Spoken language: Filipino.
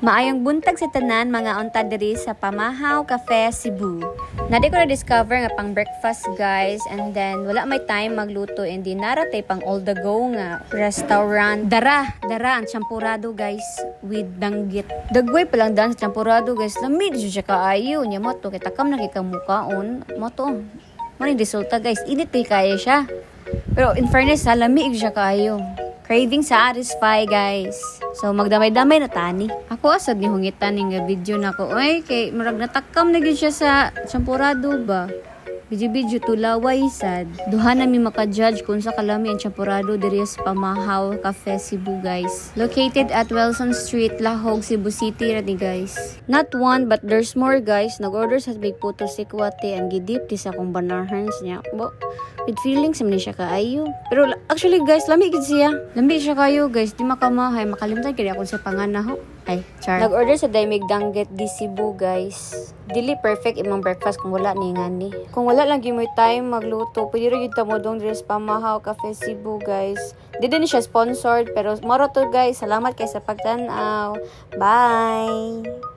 Maayong buntag sa tanan mga unta diri sa Pamahaw Cafe Cebu. Nadi ko na discover nga pang breakfast guys, and then wala may time magluto and di naratay pang all the go nga restaurant. Dara ang champurado guys with danggit. Dagway pa lang dan sa champurado guys. Lamid siya kaayo nya mo to kay takam na kay kamukaon mo to. Mani resulta guys, init kay kaya siya. Pero in fairness, lamig siya kaayo. Craving satisfy guys. So magdamay-damay na tani. Ako asad ni hungitan ning video nako. Oy kay murag natakam na gyud siya sa champurado ba. Video tulaway sad. Duha na mi maka-judge kung sa kalami ang champurado diri sa Pamahaw Cafe Cebu guys. Located at Wilson Street, Lahog, Cebu City radi guys. Not one but there's more guys. Nag-order sa big puto sikwate ang gidip ti sa kong banarhans niya. Bo, with feelings man siya kaayo. Pero actually guys, lami gid siya. Lami siya kayo guys. Di makamahay, makalimutan kaya ako sa panganaho. Ay, char. Nag-order sa Daimig Danggit di Cebu guys. Dili perfect imong breakfast kung wala ni ngani. Kung wala lang gyud mo time magluto, pwede ra gyud ta mo dong diri sa Pamahaw Cafe Cebu guys. Di din siya sponsored pero moro to guys. Salamat kay sa pagtan-aw. Bye.